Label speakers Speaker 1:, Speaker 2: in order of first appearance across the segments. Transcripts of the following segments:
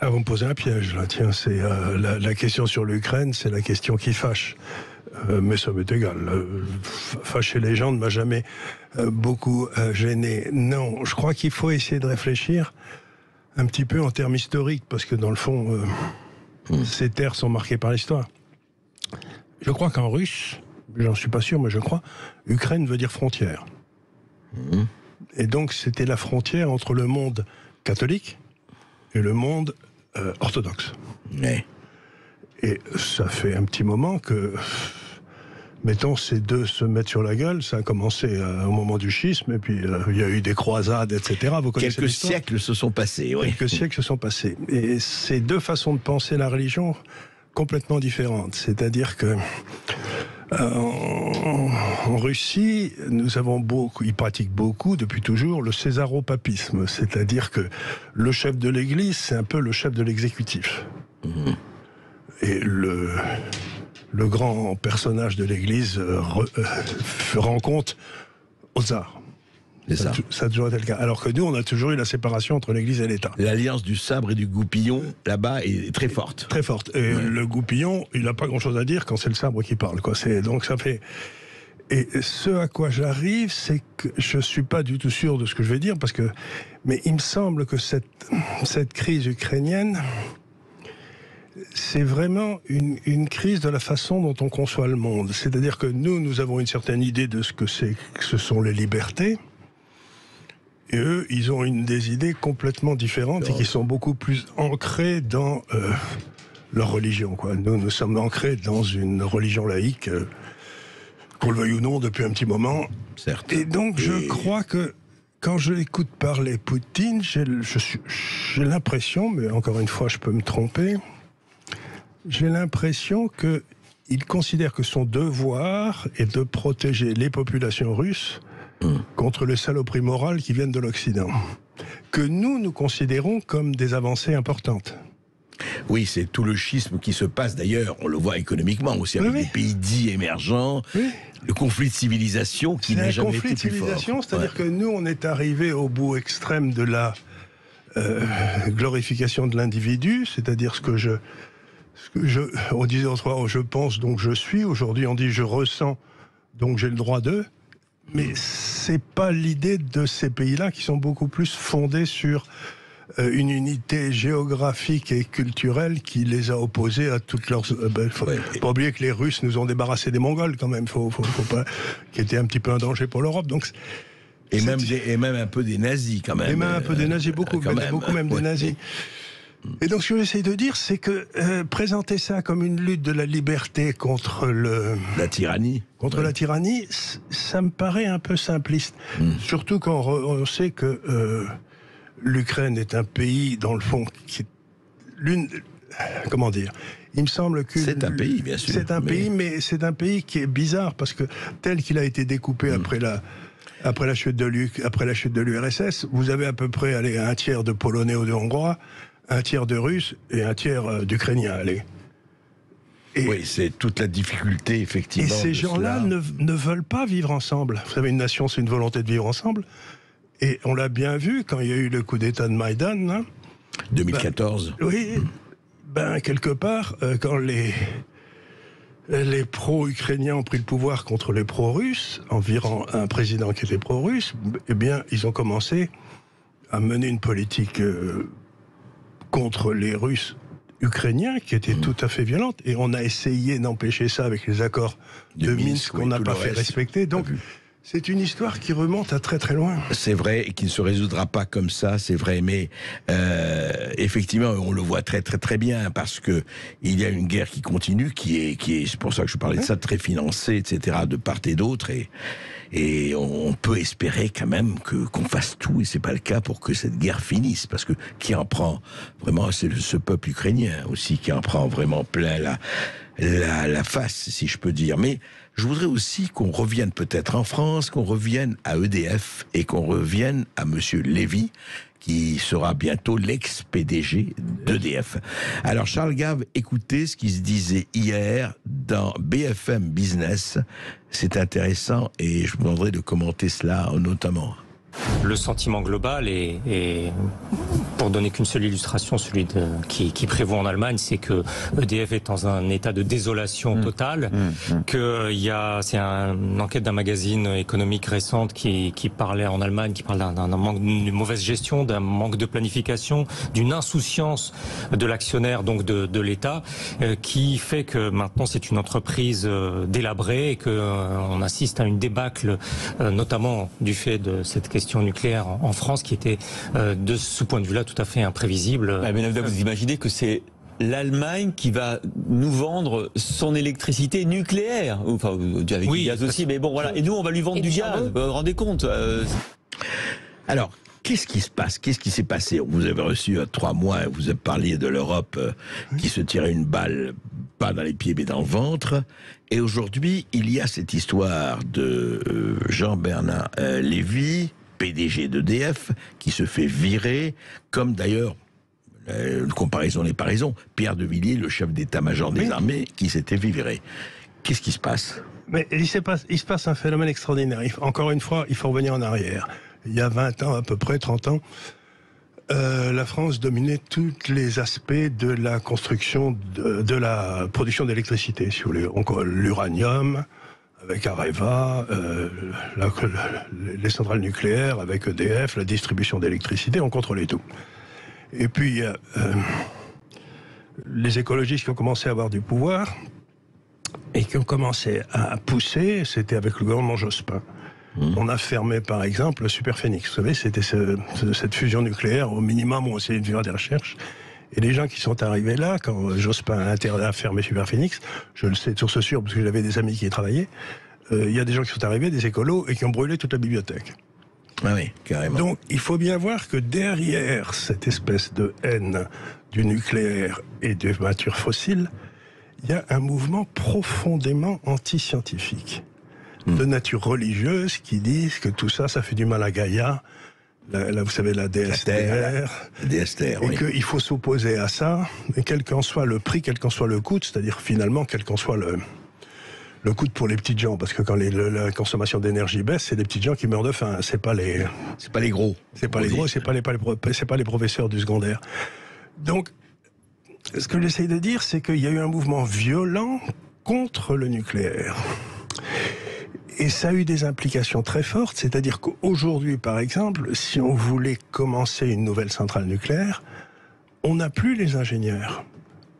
Speaker 1: Ah, vous me posez un piège, là. Tiens, c'est la question sur l'Ukraine, c'est la question qui fâche. Mais ça m'est égal. Fâcher les gens ne m'a jamais beaucoup gêné. Non, je crois qu'il faut essayer de réfléchir un petit peu en termes historiques, parce que dans le fond, ces terres sont marquées par l'histoire. Je crois qu'en russe, j'en suis pas sûr, mais je crois, Ukraine veut dire frontière. Et donc c'était la frontière entre le monde catholique et le monde orthodoxe.
Speaker 2: Ouais.
Speaker 1: Et ça fait un petit moment que, mettons, ces deux se mettent sur la gueule. Ça a commencé au moment du schisme, et puis il y a eu des croisades, etc. Vous connaissez
Speaker 2: Quelques
Speaker 1: l'histoire ?
Speaker 2: siècles se sont passés, oui.
Speaker 1: Quelques siècles se sont passés. Et ces deux façons de penser la religion complètement différentes. C'est-à-dire que en Russie, ils pratiquent beaucoup, depuis toujours, le césaropapisme. C'est-à-dire que le chef de l'Église, c'est un peu le chef de l'exécutif. Et le grand personnage de l'Église rend compte aux tsars.
Speaker 2: C'est ça.
Speaker 1: Ça a toujours été le cas. Alors que nous, on a toujours eu la séparation entre l'Église et l'État.
Speaker 2: L'alliance du sabre et du goupillon, là-bas, est très forte.
Speaker 1: Très forte. Et le goupillon, il n'a pas grand-chose à dire quand c'est le sabre qui parle, quoi. Donc ça fait... Et ce à quoi j'arrive, c'est que je ne suis pas du tout sûr de ce que je vais dire, mais il me semble que cette crise ukrainienne, c'est vraiment une crise de la façon dont on conçoit le monde. C'est-à-dire que nous avons une certaine idée de ce que ce sont les libertés. Et eux, ils ont des idées complètement différentes et qui sont beaucoup plus ancrées dans leur religion, quoi. Nous sommes ancrés dans une religion laïque, qu'on le veuille ou non, depuis un petit moment.
Speaker 2: Certes.
Speaker 1: Et donc, je crois que quand je l'écoute parler Poutine, j'ai l'impression, mais encore une fois, je peux me tromper, j'ai l'impression qu'il considère que son devoir est de protéger les populations russes contre les saloperies morales qui viennent de l'Occident, que nous considérons comme des avancées importantes.
Speaker 2: Oui, c'est tout le schisme qui se passe, d'ailleurs, on le voit économiquement aussi, avec les pays dits émergents, le conflit de civilisation qui n'a jamais été plus fort.
Speaker 1: C'est un conflit de civilisation, c'est-à-dire que nous, on est arrivé au bout extrême de la glorification de l'individu, c'est-à-dire on disait autrefois, je pense, donc je suis, aujourd'hui on dit je ressens, donc j'ai le droit d'eux. Mais c'est pas l'idée de ces pays-là qui sont beaucoup plus fondés sur une unité géographique et culturelle qui les a opposés à toutes leurs... faut pas oublier que les Russes nous ont débarrassé des Mongols quand même, faut pas, qui étaient un petit peu un danger pour l'Europe. Donc
Speaker 2: et même un peu des nazis quand même.
Speaker 1: Et même un peu des nazis, beaucoup même des nazis. Et donc, ce que j'essaie de dire, c'est que présenter ça comme une lutte de la liberté contre
Speaker 2: la tyrannie.
Speaker 1: Contre la tyrannie, ça me paraît un peu simpliste. Surtout quand on sait que l'Ukraine est un pays, dans le fond, qui est comment dire ? Il me semble que...
Speaker 2: C'est un pays, bien sûr.
Speaker 1: C'est un pays, mais c'est un pays qui est bizarre, parce que tel qu'il a été découpé après la chute de l'URSS, vous avez à peu près un tiers de Polonais ou de Hongrois, un tiers de Russes et un tiers d'Ukrainiens.
Speaker 2: Oui, c'est toute la difficulté, effectivement.
Speaker 1: Et ces gens-là ne veulent pas vivre ensemble. Vous savez, une nation, c'est une volonté de vivre ensemble. Et on l'a bien vu quand il y a eu le coup d'État de Maïdan. Hein,
Speaker 2: 2014.
Speaker 1: Quelque part, quand les pro-ukrainiens ont pris le pouvoir contre les pro-russes, en virant un président qui était pro-russe, eh bien, ils ont commencé à mener une politique contre les Russes ukrainiens qui était tout à fait violente. Et on a essayé d'empêcher ça avec les accords de Minsk qu'on n'a pas fait respecter. Donc, c'est une histoire qui remonte à très très loin. C'est vrai, et qui ne se résoudra pas comme ça, c'est vrai. Mais effectivement, on le voit très très très bien, parce que il y a une guerre qui continue, qui est c'est pour ça que je parlais de ça, très financée, etc., de part et d'autre. Et on peut espérer quand même qu'on fasse tout, et c'est pas le cas, pour que cette guerre finisse, parce que qui en prend vraiment, c'est ce peuple ukrainien aussi qui en prend vraiment plein la face, si je peux dire. Mais je voudrais aussi qu'on revienne peut-être en France, qu'on revienne à EDF et qu'on revienne à Monsieur Lévy, qui sera bientôt l'ex-PDG d'EDF. Alors Charles Gave, écoutez ce qui se disait hier dans BFM Business. C'est intéressant et je vous demanderai de commenter cela notamment.
Speaker 3: Le sentiment global est pour donner qu'une seule illustration, celui qui prévaut en Allemagne, c'est que EDF est dans un état de désolation totale, c'est une enquête d'un magazine économique récente qui parlait en Allemagne, qui parle d'un manque, d'une mauvaise gestion, d'un manque de planification, d'une insouciance de l'actionnaire, donc de l'État, qui fait que maintenant c'est une entreprise délabrée et qu'on assiste à une débâcle, notamment du fait de cette question nucléaire en France, qui était de ce point de vue-là tout à fait imprévisible.
Speaker 4: Mais vous imaginez que c'est l'Allemagne qui va nous vendre son électricité nucléaire, enfin avec du gaz aussi, mais bon voilà, et nous on va lui vendre du gaz, vous vous rendez compte
Speaker 2: Alors, qu'est-ce qui se passe? Qu'est-ce qui s'est passé? Vous avez reçu 3 mois, vous avez parlé de l'Europe qui se tirait une balle, pas dans les pieds mais dans le ventre. Et aujourd'hui, il y a cette histoire de Jean-Bernard Lévy, PDG d'EDF, qui se fait virer, comme d'ailleurs, comparaison n'est pas raison, Pierre de Villiers, le chef d'état-major des armées, qui s'était viré. Qu'est-ce qui se passe?
Speaker 1: Mais il se passe un phénomène extraordinaire. Encore une fois, il faut revenir en arrière. Il y a 20 ans, à peu près 30 ans, la France dominait tous les aspects de la construction, de la production d'électricité. Si vous voulez, l'uranium, avec Areva, les centrales nucléaires, avec EDF, la distribution d'électricité, on contrôlait tout. Et puis, les écologistes qui ont commencé à avoir du pouvoir et qui ont commencé à pousser, c'était avec le gouvernement Jospin. On a fermé, par exemple, le Superphénix. Vous savez, c'était cette fusion nucléaire. Au minimum, on essayait de faire des recherches. Et les gens qui sont arrivés là, quand Jospin a fermé Superphénix, je le sais de source sûre, parce que j'avais des amis qui y travaillaient, il y a des gens qui sont arrivés, des écolos, et qui ont brûlé toute la bibliothèque.
Speaker 2: Ah oui, carrément.
Speaker 1: Donc, il faut bien voir que derrière cette espèce de haine du nucléaire et des matures fossiles, il y a un mouvement profondément anti-scientifique, de nature religieuse, qui disent que tout ça, ça fait du mal à Gaïa, là vous savez, la DSTR, et qu'il faut s'opposer à ça, et quel qu'en soit le prix, quel qu'en soit le coût, c'est-à-dire finalement, quel qu'en soit le coût pour les petites gens, parce que quand la consommation d'énergie baisse, c'est les petites gens qui meurent de faim, c'est pas les gros. C'est pas les gros, c'est pas les professeurs du secondaire. Donc, ce que j'essaye de dire, c'est qu'il y a eu un mouvement violent contre le nucléaire. Et ça a eu des implications très fortes, c'est-à-dire qu'aujourd'hui, par exemple, si on voulait commencer une nouvelle centrale nucléaire, on n'a plus les ingénieurs.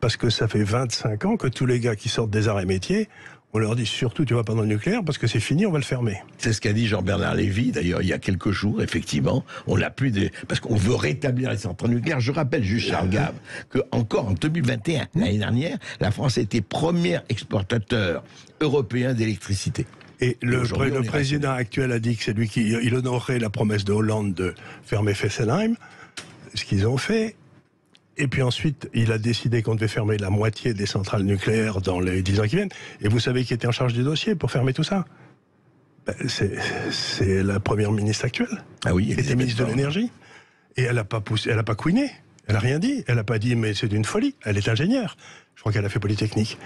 Speaker 1: Parce que ça fait 25 ans que tous les gars qui sortent des arts et métiers, on leur dit surtout tu vas pas dans le nucléaire parce que c'est fini, on va le fermer.
Speaker 2: C'est ce qu'a dit Jean-Bernard Lévy, d'ailleurs, il y a quelques jours, effectivement. On l'a plus parce qu'on veut rétablir les centrales nucléaires. Je rappelle juste, Charles Gave, que encore en 2021, l'année dernière, la France était premier exportateur européen d'électricité.
Speaker 1: Et le président actuel a dit que c'est lui qui honorerait la promesse de Hollande de fermer Fessenheim, ce qu'ils ont fait. Et puis ensuite, il a décidé qu'on devait fermer la moitié des centrales nucléaires dans les 10 ans qui viennent. Et vous savez qui était en charge du dossier pour fermer tout ça? C'est la première ministre actuelle.
Speaker 2: Ah oui,
Speaker 1: qui était ministre de l'énergie. Et elle n'a pas poussé, elle n'a pas couiné. Elle n'a rien dit. Elle n'a pas dit mais c'est d'une folie. Elle est ingénieure. Je crois qu'elle a fait Polytechnique.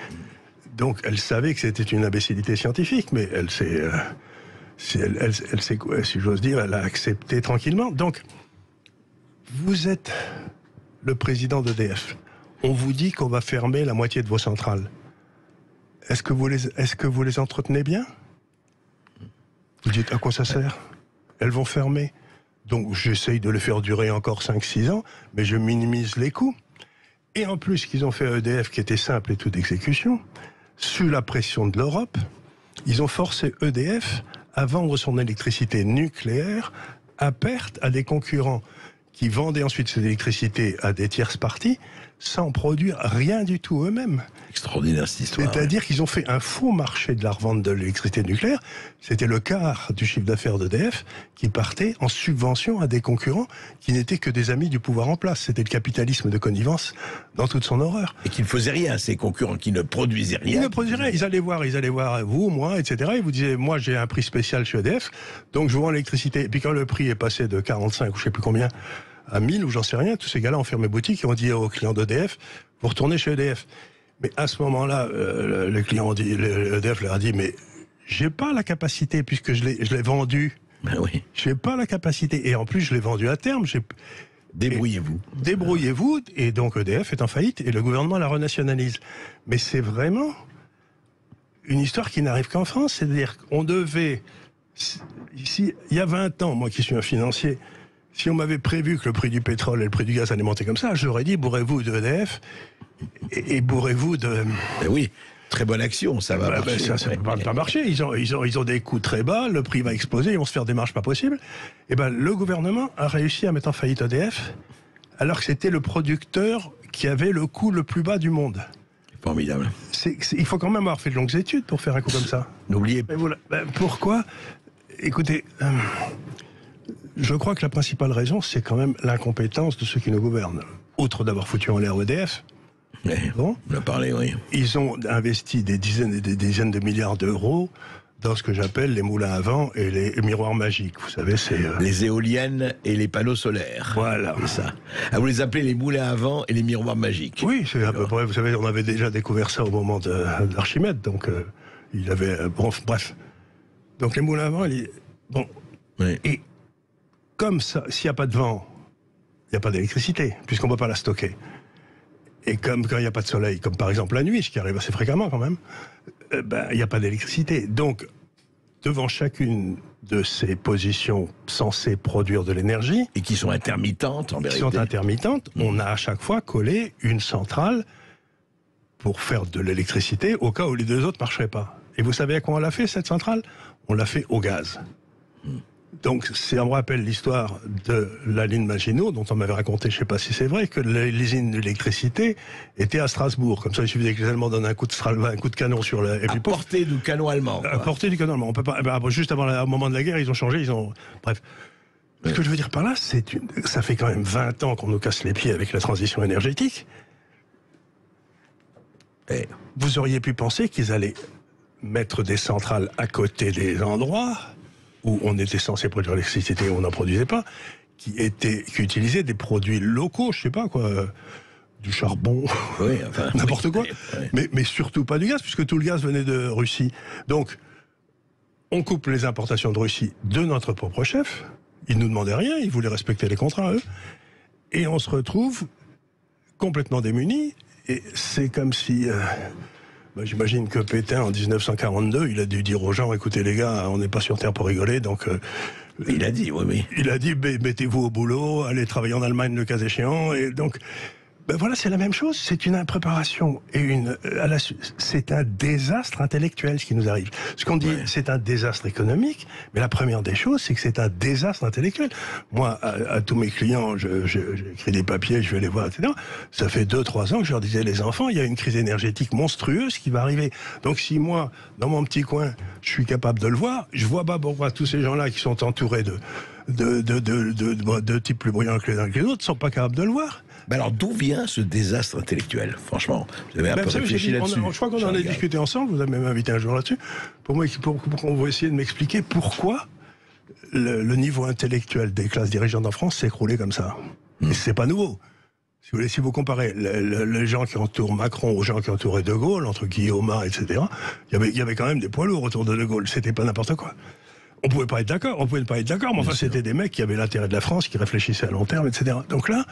Speaker 1: Donc elle savait que c'était une imbécilité scientifique, mais elle sait quoi, si j'ose dire, elle a accepté tranquillement. Donc, vous êtes le président d'EDF. On vous dit qu'on va fermer la moitié de vos centrales. Est-ce que vous les entretenez bien? Vous dites à quoi ça sert? Elles vont fermer. Donc j'essaye de les faire durer encore 5-6 ans, mais je minimise les coûts. Et en plus, ce qu'ils ont fait à EDF, qui était simple et tout d'exécution, sous la pression de l'Europe, ils ont forcé EDF à vendre son électricité nucléaire à perte à des concurrents qui vendaient ensuite cette électricité à des tierces parties sans produire rien du tout eux-mêmes.
Speaker 2: Extraordinaire cette histoire.
Speaker 1: C'est-à-dire qu'ils ont fait un faux marché de la revente de l'électricité nucléaire. C'était le quart du chiffre d'affaires d'EDF qui partait en subvention à des concurrents qui n'étaient que des amis du pouvoir en place. C'était le capitalisme de connivence dans toute son horreur.
Speaker 2: Et qui ne faisaient rien, ces concurrents qui ne produisaient rien.
Speaker 1: Ils ne produisaient rien. Ils allaient voir vous, moi, etc. Ils vous disaient, moi j'ai un prix spécial chez EDF, donc je vous vends l'électricité. Et puis quand le prix est passé de 45 ou je ne sais plus combien à 1000 ou j'en sais rien, tous ces gars-là ont fermé boutique et ont dit aux clients d'EDF, vous retournez chez EDF. Mais à ce moment-là, les clients ont dit, EDF leur a dit, mais j'ai pas la capacité puisque je l'ai vendu.
Speaker 2: Ben oui.
Speaker 1: J'ai pas la capacité et en plus je l'ai vendu à terme.
Speaker 2: Débrouillez-vous.
Speaker 1: Débrouillez-vous, et donc EDF est en faillite, et le gouvernement la renationalise. Mais c'est vraiment une histoire qui n'arrive qu'en France, c'est-à-dire qu'on devait... Ici, il y a 20 ans, moi qui suis un financier, si on m'avait prévu que le prix du pétrole et le prix du gaz allaient monter comme ça, j'aurais dit bourrez-vous de EDF et bourrez-vous de...
Speaker 2: Ben oui, très bonne action, ça va marcher.
Speaker 1: Ça ne va pas marcher, ils ont des coûts très bas, le prix va exploser, ils vont se faire des marges pas possibles. Et ben le gouvernement a réussi à mettre en faillite EDF, alors que c'était le producteur qui avait le coût le plus bas du monde.
Speaker 2: Formidable.
Speaker 1: Il faut quand même avoir fait de longues études pour faire un coup comme ça.
Speaker 2: N'oubliez pas.
Speaker 1: Voilà. Pourquoi? Écoutez, je crois que la principale raison, c'est quand même l'incompétence de ceux qui nous gouvernent. Outre d'avoir foutu en l'air EDF, bon,
Speaker 2: on a parlé, oui.
Speaker 1: Ils ont investi des dizaines et des dizaines de milliards d'euros dans ce que j'appelle les moulins à vent et les miroirs magiques. Vous savez, c'est...
Speaker 2: Les éoliennes et les panneaux solaires.
Speaker 1: Voilà.
Speaker 2: C'est ça. Ah, vous les appelez les moulins à vent et les miroirs magiques.
Speaker 1: Oui, c'est à peu près. Vous savez, on avait déjà découvert ça au moment d'Archimède, donc il avait... bref. Donc les moulins à vent, bon. Oui. Et comme ça, s'il n'y a pas de vent, il n'y a pas d'électricité, puisqu'on ne peut pas la stocker. Et comme quand il n'y a pas de soleil, comme par exemple la nuit, ce qui arrive assez fréquemment quand même, il n'y a pas d'électricité. Donc, devant chacune de ces positions censées produire de l'énergie...
Speaker 2: Et qui sont intermittentes, en vérité.
Speaker 1: Qui sont intermittentes, on a à chaque fois collé une centrale pour faire de l'électricité au cas où les deux autres ne marcheraient pas. Et vous savez à quoi on l'a fait, cette centrale? On l'a fait au gaz. Donc, ça me rappelle l'histoire de la ligne Maginot, dont on m'avait raconté, je ne sais pas si c'est vrai, que l'usine d'électricité était à Strasbourg. Comme ça, il suffisait que les Allemands donnent un coup de canon sur la...
Speaker 2: À portée du canon allemand.
Speaker 1: À portée du canon allemand. On peut pas... juste avant au moment de la guerre, ils ont changé, Bref. Ce que je veux dire par là, ça fait quand même 20 ans qu'on nous casse les pieds avec la transition énergétique. Et vous auriez pu penser qu'ils allaient mettre des centrales à côté des endroits où on était censé produire l'électricité et on n'en produisait pas, qui utilisaient des produits locaux, je sais pas quoi, du charbon,
Speaker 2: oui, enfin,
Speaker 1: n'importe quoi, mais surtout pas du gaz, puisque tout le gaz venait de Russie. Donc, on coupe les importations de Russie de notre propre chef, ils nous demandaient rien, ils voulaient respecter les contrats, eux, et on se retrouve complètement démunis, et c'est comme si... j'imagine que Pétain, en 1942, il a dû dire aux gens, écoutez les gars, on n'est pas sur Terre pour rigoler, donc...
Speaker 2: il a dit, oui.
Speaker 1: Il a dit, mettez-vous au boulot, allez travailler en Allemagne le cas échéant, et donc... voilà, c'est la même chose, c'est une impréparation et c'est un désastre intellectuel ce qui nous arrive. Ce qu'on dit, c'est un désastre économique, mais la première des choses, c'est que c'est un désastre intellectuel. Moi, à tous mes clients, j'écris des papiers, je vais les voir, etc. Ça fait 2-3 ans que je leur disais, les enfants, il y a une crise énergétique monstrueuse qui va arriver. Donc si moi, dans mon petit coin, je suis capable de le voir, je vois pas pourquoi tous ces gens-là qui sont entourés de types plus brillants que les uns que les autres ne sont pas capables de le voir.
Speaker 2: Mais alors, d'où vient ce désastre intellectuel? Franchement, vous avez un peu réfléchi là-dessus.
Speaker 1: Je crois qu'on en a discuté ensemble, vous avez même invité un jour là-dessus, pour qu'on va essayer de m'expliquer pourquoi le niveau intellectuel des classes dirigeantes en France s'est écroulé comme ça. Et c'est pas nouveau. Si vous comparez les gens qui entourent Macron aux gens qui entouraient De Gaulle, entre Guillaume, etc., il y avait quand même des poids lourds autour de Gaulle, c'était pas n'importe quoi. On pouvait pas être d'accord, mais enfin c'était des mecs qui avaient l'intérêt de la France, qui réfléchissaient à long terme, etc. Donc là,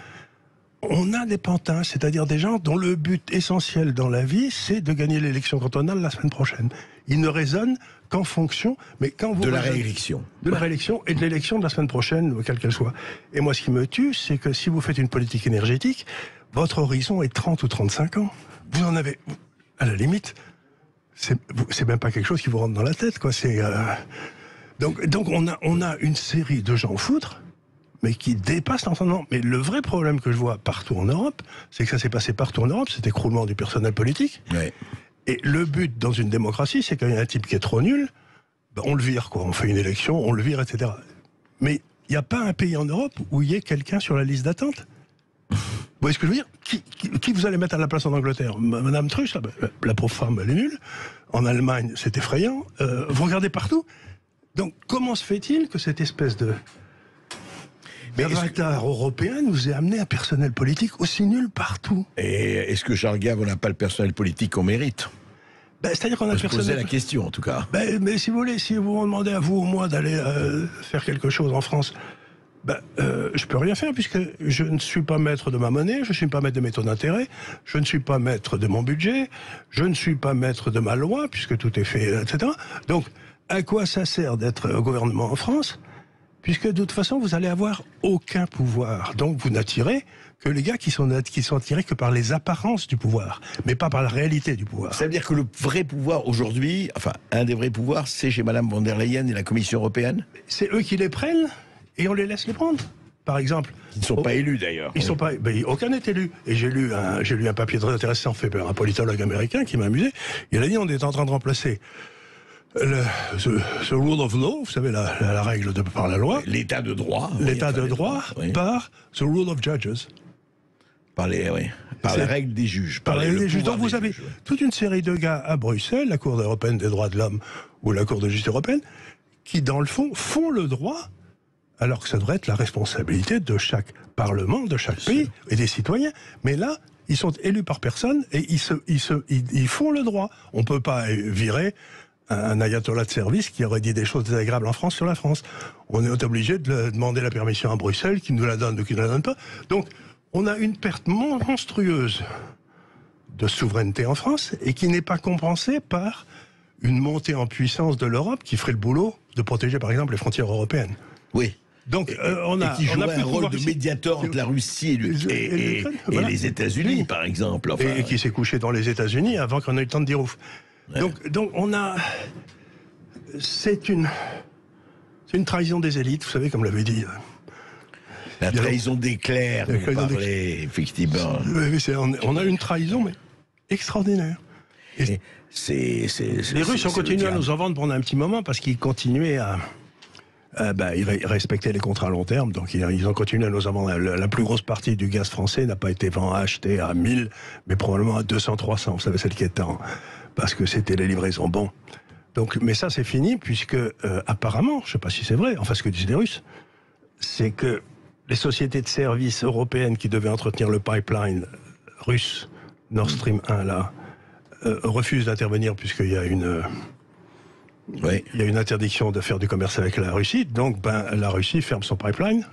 Speaker 1: on a des pantins, c'est-à-dire des gens dont le but essentiel dans la vie, c'est de gagner l'élection cantonale la semaine prochaine. Ils ne raisonnent qu'en fonction, mais quand vous...
Speaker 2: De la réélection.
Speaker 1: De la réélection et de l'élection de la semaine prochaine, quelle qu'elle soit. Et moi, ce qui me tue, c'est que si vous faites une politique énergétique, votre horizon est 30 ou 35 ans. Vous en avez... À la limite, c'est même pas quelque chose qui vous rentre dans la tête, quoi. Donc on a une série de gens foutres, mais qui dépasse l'entendement. Mais le vrai problème que je vois partout en Europe, c'est que ça s'est passé partout en Europe, cet écroulement du personnel politique.
Speaker 2: Ouais.
Speaker 1: Et le but dans une démocratie, c'est quand il y a un type qui est trop nul, on le vire, quoi. On fait une élection, on le vire, etc. Mais il n'y a pas un pays en Europe où il y ait quelqu'un sur la liste d'attente. Vous voyez ce que je veux dire? Qui vous allez mettre à la place en Angleterre? Madame Truss, la pauvre femme, elle est nulle. En Allemagne, c'est effrayant. Vous regardez partout. Donc, comment se fait-il que cette espèce de... l'avatar européen nous ait amené un personnel politique aussi nul partout?
Speaker 2: Et est-ce que Charles Gave, on n'a pas le personnel politique qu'on mérite?
Speaker 1: C'est-à-dire qu'on a
Speaker 2: personnel... poser la question, en tout cas.
Speaker 1: Mais si vous voulez, si vous me demandez à vous ou moi d'aller faire quelque chose en France, Je peux rien faire puisque je ne suis pas maître de ma monnaie, je ne suis pas maître de mes taux d'intérêt, je ne suis pas maître de mon budget, je ne suis pas maître de ma loi puisque tout est fait, etc. Donc, à quoi ça sert d'être au gouvernement en France? Puisque de toute façon, vous allez avoir aucun pouvoir. Donc, vous n'attirez que les gars qui sont attirés que par les apparences du pouvoir, mais pas par la réalité du pouvoir.
Speaker 2: Ça veut dire que le vrai pouvoir aujourd'hui, enfin, un des vrais pouvoirs, c'est chez Madame von der Leyen et la Commission européenne?
Speaker 1: C'est eux qui les prennent et on les laisse les prendre. Par exemple.
Speaker 2: Ils ne sont pas élus d'ailleurs.
Speaker 1: Ils sont pas, aucun n'est élu. Et j'ai lu un papier très intéressant fait par un politologue américain qui m'a amusé. Il a dit on est en train de remplacer the rule of law, vous savez, la règle par la loi.
Speaker 2: L'état de droit.
Speaker 1: L'état de droit par the rule of judges.
Speaker 2: Par la règle des juges.
Speaker 1: Par la règle des juges. Donc vous avez toute une série de gars à Bruxelles, la Cour européenne des droits de l'homme ou la Cour de justice européenne, qui dans le fond font le droit, alors que ça devrait être la responsabilité de chaque parlement, de chaque pays et des citoyens. Mais là, ils sont élus par personne et ils font le droit. On ne peut pas virer un ayatollah de service qui aurait dit des choses désagréables en France sur la France. On est obligé de demander la permission à Bruxelles, qui nous la donne ou qui ne la donne pas. Donc, on a une perte monstrueuse de souveraineté en France et qui n'est pas compensée par une montée en puissance de l'Europe qui ferait le boulot de protéger, par exemple, les frontières européennes.
Speaker 2: Oui.
Speaker 1: Donc,
Speaker 2: qui jouerait un rôle de médiateur entre la Russie et les États-Unis, par exemple. Enfin,
Speaker 1: et qui s'est couché dans les États-Unis avant qu'on ait eu le temps de dire ouf. Ouais. Donc on a... C'est une trahison des élites, vous savez, comme l'avait dit...
Speaker 2: La trahison des clercs, vous parlez, effectivement.
Speaker 1: On a une trahison, mais extraordinaire. Et les Russes ont continué à nous en vendre pendant un petit moment parce qu'ils continuaient à... ils respectaient les contrats à long terme, donc ils ont continué à nous en vendre. La plus grosse partie du gaz français n'a pas été acheté à 1000, mais probablement à 200, 300, vous savez, celle qui est parce que c'était les livraisons. Bon. Donc, mais ça, c'est fini, puisque apparemment, je ne sais pas si c'est vrai, enfin ce que disent les Russes, c'est que les sociétés de services européennes qui devaient entretenir le pipeline russe, Nord Stream 1, là, refusent d'intervenir puisqu'il y a une interdiction de faire du commerce avec la Russie. Donc, la Russie ferme son pipeline.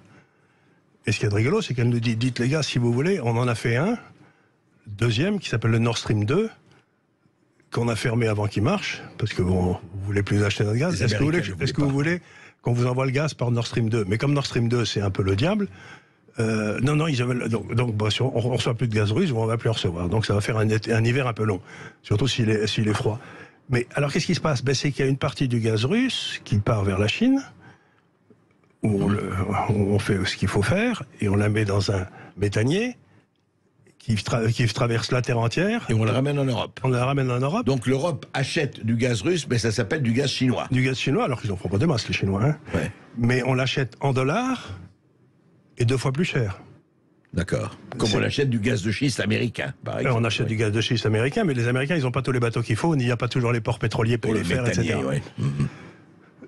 Speaker 1: Et ce qui est rigolo, c'est qu'elle nous dit, dites les gars, si vous voulez, on en a fait un, deuxième, qui s'appelle le Nord Stream 2, qu'on a fermé avant qu'il marche, parce que vous voulez plus acheter notre gaz. Est-ce que vous voulez qu'on vous envoie le gaz par Nord Stream 2? Mais comme Nord Stream 2, c'est un peu le diable, non, ils avaient, donc on ne reçoit plus de gaz russe, on ne va plus en recevoir. Donc ça va faire un hiver un peu long, surtout s'il est froid. Mais alors qu'est-ce qui se passe? C'est qu'il y a une partie du gaz russe qui part vers la Chine, où on fait ce qu'il faut faire, et on la met dans un méthanier, qui traverse la Terre entière.
Speaker 2: Et on la ramène en Europe.
Speaker 1: On la ramène en Europe.
Speaker 2: Donc l'Europe achète du gaz russe, mais ça s'appelle du gaz chinois.
Speaker 1: Du gaz chinois, alors qu'ils en font pas des masses, les Chinois. Hein.
Speaker 2: Ouais.
Speaker 1: Mais on l'achète en dollars et 2 fois plus cher.
Speaker 2: D'accord. Comme on achète du gaz de schiste américain, par exemple.
Speaker 1: On achète du gaz de schiste américain, mais les Américains, ils n'ont pas tous les bateaux qu'il faut, il n'y a pas toujours les ports pétroliers pour le faire, etc. Ouais.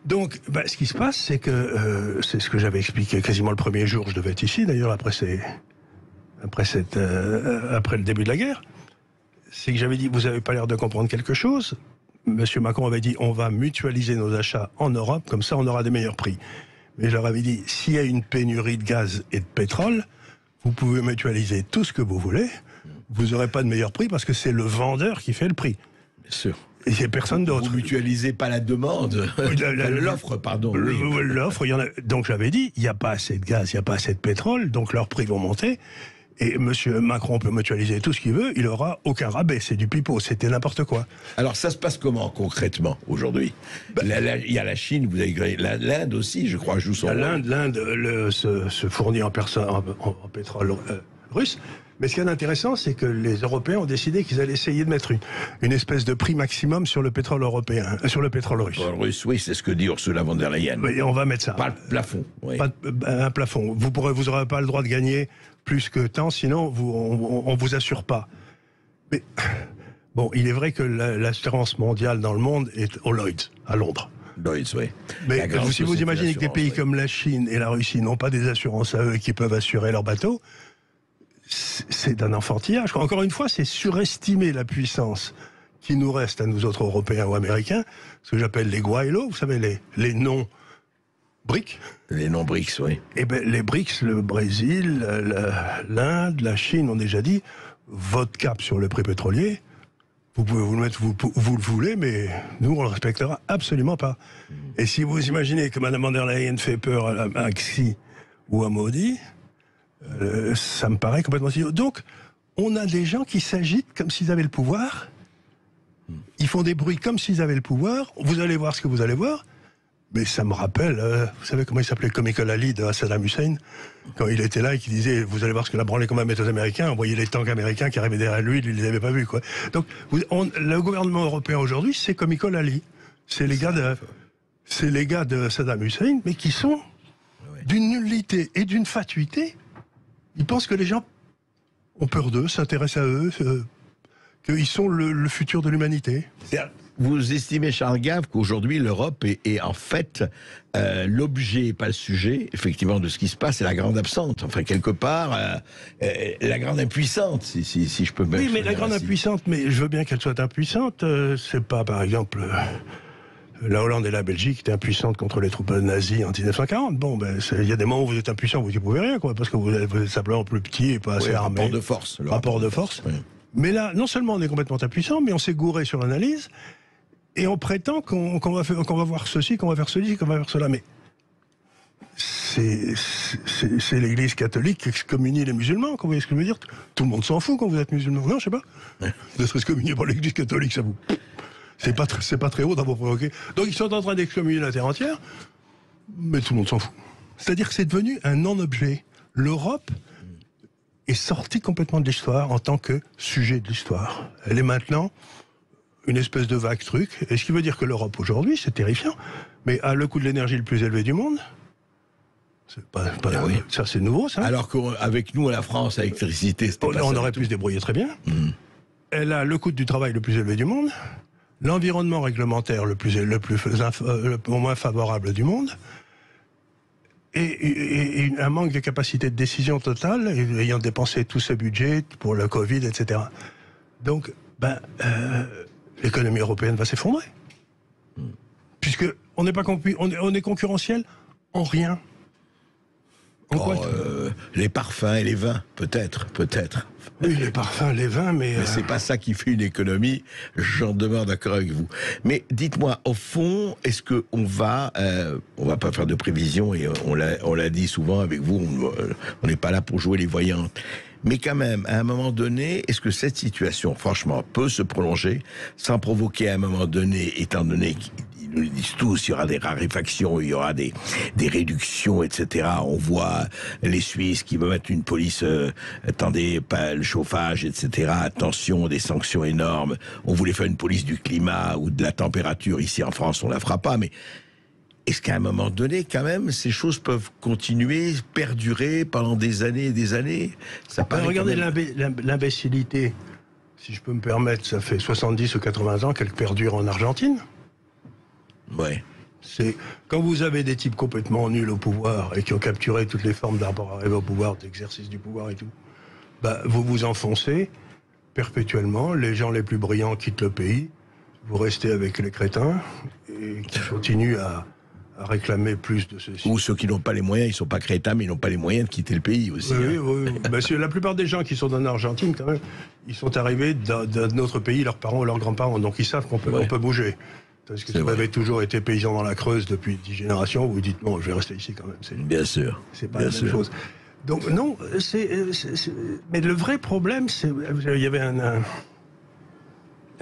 Speaker 1: Donc, ce qui se passe, c'est que, c'est ce que j'avais expliqué quasiment le premier jour, je devais être ici, d'ailleurs, après le début de la guerre, c'est que j'avais dit, vous n'avez pas l'air de comprendre quelque chose. Monsieur Macron avait dit, on va mutualiser nos achats en Europe, comme ça on aura des meilleurs prix. Mais je leur avais dit, s'il y a une pénurie de gaz et de pétrole, vous pouvez mutualiser tout ce que vous voulez, vous n'aurez pas de meilleur prix parce que c'est le vendeur qui fait le prix.
Speaker 2: Bien sûr.
Speaker 1: Et c'est personne d'autre.
Speaker 2: Vous mutualisez pas la demande, l'offre, pardon.
Speaker 1: L'offre, il y en a. Donc j'avais dit, il n'y a pas assez de gaz, il n'y a pas assez de pétrole, donc leurs prix vont monter. Et M. Macron peut mutualiser tout ce qu'il veut, il n'aura aucun rabais, c'est du pipeau, c'était n'importe quoi.
Speaker 2: Alors ça se passe comment concrètement aujourd'hui? Il y a la Chine, vous avez l'Inde aussi, je crois, joue son rôle.
Speaker 1: L'Inde se fournit en pétrole russe. Mais ce qui est intéressant, c'est que les Européens ont décidé qu'ils allaient essayer de mettre une espèce de prix maximum sur le pétrole européen, sur le pétrole russe.
Speaker 2: Oui, c'est ce que dit Ursula von der Leyen.
Speaker 1: Mais on va mettre ça.
Speaker 2: Pas le plafond. Oui.
Speaker 1: Un plafond. Vous n'aurez pas le droit de gagner plus que tant, sinon on vous assure pas. Mais bon, il est vrai que l'assurance mondiale dans le monde est au Lloyd's, à Londres.
Speaker 2: Lloyd's, oui.
Speaker 1: Mais si vous imaginez que des pays comme la Chine et la Russie n'ont pas des assurances à eux qui peuvent assurer leurs bateaux, c'est d'un enfantillage. Encore une fois, c'est surestimer la puissance qui nous reste à nous autres Européens ou Américains, ce que j'appelle les gouaillots, vous savez, les BRICS.
Speaker 2: Les non-BRICS, oui.
Speaker 1: Eh bien, les BRICS, le Brésil, l'Inde, la Chine ont déjà dit votre cap sur le prix pétrolier, vous pouvez vous le mettre vous le voulez, mais nous, on le respectera absolument pas. Et si vous imaginez que Mme von der Leyen fait peur à Xi ou à Modi, ça me paraît complètement idiot. Donc, on a des gens qui s'agitent comme s'ils avaient le pouvoir. Ils font des bruits comme s'ils avaient le pouvoir. Vous allez voir ce que vous allez voir. Mais ça me rappelle, vous savez comment il s'appelait, Comical Ali de Saddam Hussein, quand il était là et qui disait, vous allez voir ce que la branlée qu'on va mettre aux Américains, on voyait les tanks américains qui arrivaient derrière lui, il les avait pas vus, quoi. Donc, le gouvernement européen aujourd'hui, c'est Comical Ali. C'est les gars de Saddam Hussein, mais qui sont d'une nullité et d'une fatuité. Ils pensent que les gens ont peur d'eux, s'intéressent à eux, qu'ils sont le futur de l'humanité.
Speaker 2: Vous estimez, Charles Gave, qu'aujourd'hui l'Europe est en fait l'objet, pas le sujet, effectivement, de ce qui se passe, c'est la grande absente. Enfin, quelque part, la grande impuissante, si je peux me
Speaker 1: Oui, mais la grande impuissante, mais je veux bien qu'elle soit impuissante. C'est pas, par exemple, la Hollande et la Belgique étaient impuissantes contre les troupes nazies en 1940. Bon, ben, il y a des moments où vous êtes impuissant, vous ne pouvez rien, quoi, parce que vous êtes simplement plus petit et pas assez armé.
Speaker 2: Rapport de force.
Speaker 1: Rapport de force.
Speaker 2: Oui.
Speaker 1: Mais là, non seulement on est complètement impuissant, mais on s'est gouré sur l'analyse. Et on prétend qu'on va voir ceci, qu'on va faire ceci, qu'on va faire cela. Mais c'est l'Église catholique qui excommunie les musulmans. Vous voyez ce que je veux dire? Tout le monde s'en fout quand vous êtes musulman. Non, je sais pas. D'être excommunié par l'Église catholique, ça vous... C'est pas très haut d'avoir provoqué. Donc ils sont en train d'excommunier la terre entière, mais tout le monde s'en fout. C'est-à-dire que c'est devenu un non-objet. L'Europe est sortie complètement de l'histoire en tant que sujet de l'histoire. Elle est maintenant une espèce de vague truc. Et ce qui veut dire que l'Europe aujourd'hui, c'est terrifiant, mais a le coût de l'énergie le plus élevé du monde. C'est pas
Speaker 2: oui.
Speaker 1: Ça, c'est nouveau, ça.
Speaker 2: Alors qu'avec nous, la France, à l'électricité,
Speaker 1: on aurait pu se débrouiller très bien. Elle a le coût du travail le plus élevé du monde, l'environnement réglementaire le moins favorable du monde, et un manque de capacité de décision totale, ayant dépensé tout ce budget pour le Covid, etc. Donc, l'économie européenne va s'effondrer. Puisque on est concurrentiel en rien.
Speaker 2: Les parfums et les vins, peut-être.
Speaker 1: Oui, les parfums, les vins, mais
Speaker 2: c'est pas ça qui fait une économie, j'en demeure d'accord avec vous. Mais dites-moi, au fond, est-ce qu'on va pas faire de prévision, et on l'a dit souvent avec vous, on n'est pas là pour jouer les voyantes. Mais quand même, à un moment donné, est-ce que cette situation, franchement, peut se prolonger sans provoquer à un moment donné, étant donné qu'ils nous le disent tous, il y aura des raréfactions, il y aura des réductions, etc. On voit les Suisses qui veulent mettre une police, attendez, pas le chauffage, etc. Attention, des sanctions énormes. On voulait faire une police du climat ou de la température. Ici en France, on la fera pas, mais... Est-ce qu'à un moment donné, quand même, ces choses peuvent continuer, perdurer pendant des années et des années? Ça paraît
Speaker 1: regardez l'imbécilité, si je peux me permettre, ça fait 70 ou 80 ans qu'elle perdure en Argentine.
Speaker 2: Ouais.
Speaker 1: C'est quand vous avez des types complètement nuls au pouvoir et qui ont capturé toutes les formes d'art pour arriver au pouvoir, d'exercice du pouvoir et tout, vous vous enfoncez perpétuellement, les gens les plus brillants quittent le pays, vous restez avec les crétins et qui continuent à réclamer plus de ceci.
Speaker 2: Ou ceux qui n'ont pas les moyens, ils ne sont pas crétins, mais ils n'ont pas les moyens de quitter le pays aussi.
Speaker 1: Oui. La plupart des gens qui sont en Argentine, quand même, ils sont arrivés d'un autre pays, leurs parents ou leurs grands-parents, donc ils savent qu'on peut bouger. Parce que si vous avez toujours été paysan dans la Creuse depuis 10 générations, vous dites non, je vais rester ici quand même.
Speaker 2: Bien sûr.
Speaker 1: C'est pas la même chose. Donc non, mais le vrai problème, il y avait un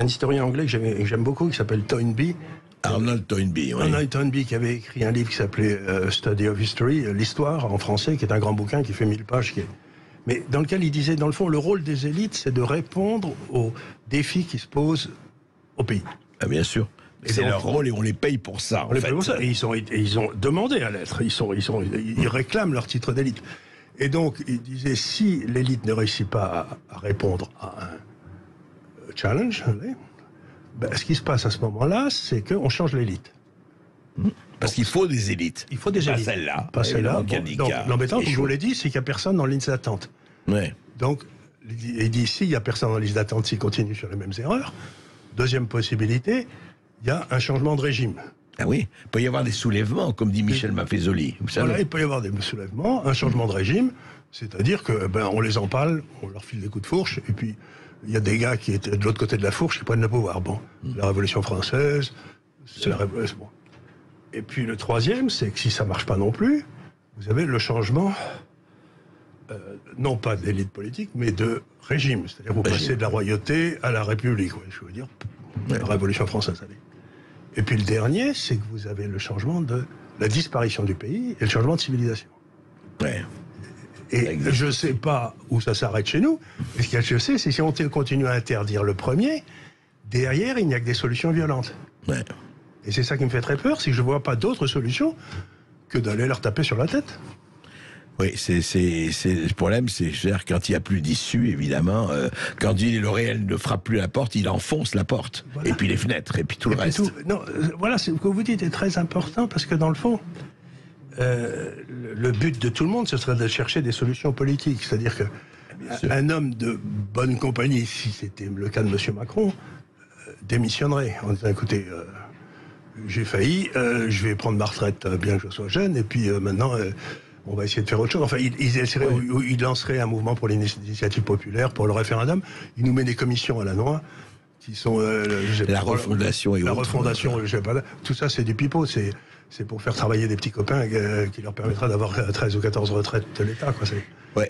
Speaker 1: historien anglais que j'aime beaucoup, qui s'appelle Toynbee.
Speaker 2: Arnold Toynbee, oui.
Speaker 1: Arnold Toynbee, qui avait écrit un livre qui s'appelait Study of History, l'histoire en français, qui est un grand bouquin qui fait 1000 pages, mais dans lequel il disait, dans le fond, le rôle des élites, c'est de répondre aux défis qui se posent au pays.
Speaker 2: Ah, bien sûr. C'est leur rôle et on les paye pour ça.
Speaker 1: On les paye pour ça. Et ils ont demandé à l'être. Ils réclament leur titre d'élite. Et donc, il disait, si l'élite ne réussit pas à répondre à un challenge, ce qui se passe à ce moment-là, c'est qu'on change l'élite.
Speaker 2: Parce qu'il faut des élites.
Speaker 1: Il faut des élites.
Speaker 2: Pas celle-là.
Speaker 1: Donc, l'embêtant, comme je vous l'ai dit, c'est qu'il n'y a personne dans la liste d'attente.
Speaker 2: Ouais.
Speaker 1: Donc, il dit, s'il n'y a personne dans la liste d'attente, s'il continue sur les mêmes erreurs, deuxième possibilité, il y a un changement de régime.
Speaker 2: Ah oui, il peut y avoir des soulèvements, comme dit Michel Maffezoli. Vous savez.
Speaker 1: Voilà, il peut y avoir des soulèvements, un changement de régime, c'est-à-dire que on les empale, on leur file des coups de fourche, et puis il y a des gars qui étaient de l'autre côté de la fourche qui prennent le pouvoir. Bon, la Révolution française, c'est la Révolution. Bon. Et puis le troisième, c'est que si ça marche pas non plus, vous avez le changement, non pas d'élite politique, mais de régime. C'est-à-dire vous passez de la royauté à la République, ouais, je veux dire, la Révolution française, allez. Et puis le dernier, c'est que vous avez le changement de la disparition du pays et le changement de civilisation.
Speaker 2: Ouais.
Speaker 1: Et je ne sais pas où ça s'arrête chez nous, mais ce que je sais, c'est que si on continue à interdire le premier, derrière, il n'y a que des solutions violentes.
Speaker 2: Ouais.
Speaker 1: Et c'est ça qui me fait très peur, c'est que je ne vois pas d'autre solution que d'aller leur taper sur la tête.
Speaker 2: Oui, c'est le problème, c'est quand il n'y a plus d'issue, évidemment, quand le réel ne frappe plus la porte, il enfonce la porte, voilà. Et puis les fenêtres, et puis tout le reste.
Speaker 1: Non, voilà, ce que vous dites est très important, parce que dans le fond, le but de tout le monde, ce serait de chercher des solutions politiques. C'est-à-dire qu'un homme de bonne compagnie, si c'était le cas de M. Macron, démissionnerait en disant, écoutez, j'ai failli, je vais prendre ma retraite bien que je sois jeune, et puis maintenant... on va essayer de faire autre chose. Enfin, il lancerait un mouvement pour l'initiative populaire, pour le référendum. Il nous met des commissions à la noix, qui sont...
Speaker 2: la refondation et autres.
Speaker 1: La refondation, je sais pas, tout ça, c'est du pipeau. C'est pour faire travailler des petits copains qui leur permettra d'avoir 13 ou 14 retraites de l'État. Ouais,